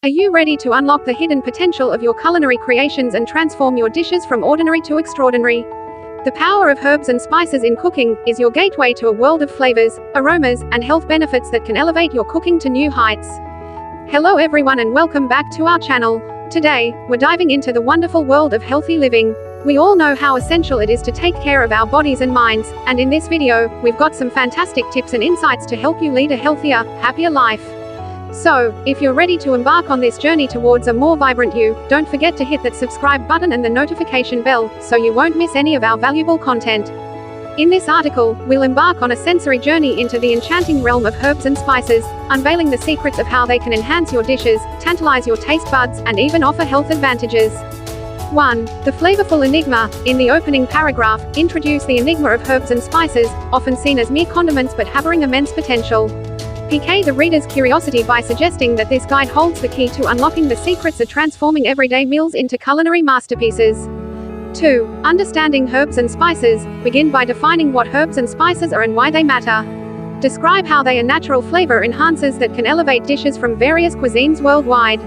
Are you ready to unlock the hidden potential of your culinary creations and transform your dishes from ordinary to extraordinary? The power of herbs and spices in cooking is your gateway to a world of flavors, aromas, and health benefits that can elevate your cooking to new heights. Hello everyone and welcome back to our channel. Today, we're diving into the wonderful world of healthy living. We all know how essential it is to take care of our bodies and minds, and in this video, we've got some fantastic tips and insights to help you lead a healthier, happier life. So, if you're ready to embark on this journey towards a more vibrant you, don't forget to hit that subscribe button and the notification bell, so you won't miss any of our valuable content. In this article, we'll embark on a sensory journey into the enchanting realm of herbs and spices, unveiling the secrets of how they can enhance your dishes, tantalize your taste buds, and even offer health advantages. 1. The flavorful enigma. In the opening paragraph, introduce the enigma of herbs and spices, often seen as mere condiments but harboring immense potential. Pique the reader's curiosity by suggesting that this guide holds the key to unlocking the secrets of transforming everyday meals into culinary masterpieces. 2. Understanding herbs and spices. Begin by defining what herbs and spices are and why they matter. Describe how they are natural flavor enhancers that can elevate dishes from various cuisines worldwide.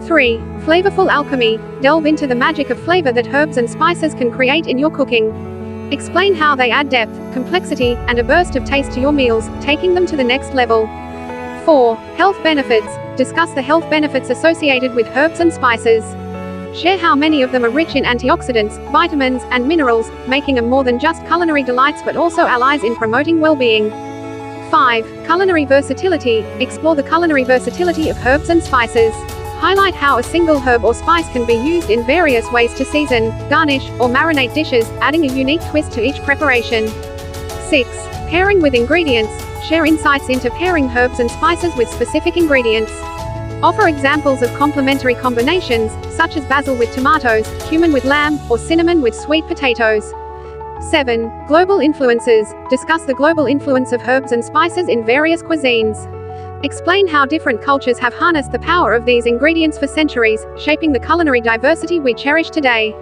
3. Flavorful alchemy. Delve into the magic of flavor that herbs and spices can create in your cooking. Explain how they add depth, complexity, and a burst of taste to your meals, taking them to the next level. 4. Health benefits. Discuss the health benefits associated with herbs and spices. Share how many of them are rich in antioxidants, vitamins, and minerals, making them more than just culinary delights but also allies in promoting well-being. 5. Culinary versatility. Explore the culinary versatility of herbs and spices. Highlight how a single herb or spice can be used in various ways to season, garnish, or marinate dishes, adding a unique twist to each preparation. 6. Pairing with ingredients. Share insights into pairing herbs and spices with specific ingredients. Offer examples of complementary combinations, such as basil with tomatoes, cumin with lamb, or cinnamon with sweet potatoes. 7. Global influences. Discuss the global influence of herbs and spices in various cuisines. Explain how different cultures have harnessed the power of these ingredients for centuries, shaping the culinary diversity we cherish today.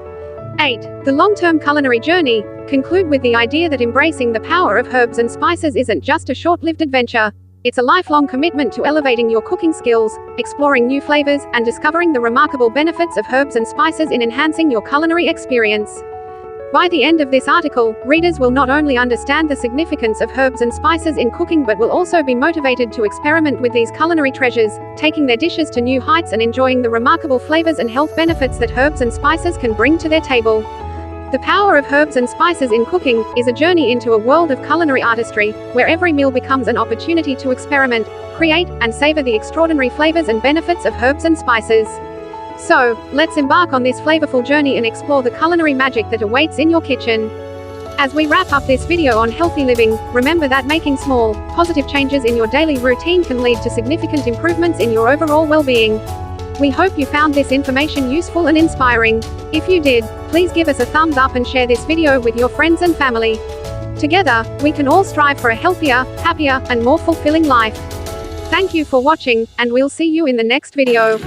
8. The long-term culinary journey. Conclude with the idea that embracing the power of herbs and spices isn't just a short-lived adventure. It's a lifelong commitment to elevating your cooking skills, exploring new flavors, and discovering the remarkable benefits of herbs and spices in enhancing your culinary experience. By the end of this article, readers will not only understand the significance of herbs and spices in cooking but will also be motivated to experiment with these culinary treasures, taking their dishes to new heights and enjoying the remarkable flavors and health benefits that herbs and spices can bring to their table. The power of herbs and spices in cooking is a journey into a world of culinary artistry, where every meal becomes an opportunity to experiment, create, and savor the extraordinary flavors and benefits of herbs and spices. So, let's embark on this flavorful journey and explore the culinary magic that awaits in your kitchen. As we wrap up this video on healthy living, remember that making small, positive changes in your daily routine can lead to significant improvements in your overall well-being. We hope you found this information useful and inspiring. If you did, please give us a thumbs up and share this video with your friends and family. Together, we can all strive for a healthier, happier, and more fulfilling life. Thank you for watching, and we'll see you in the next video.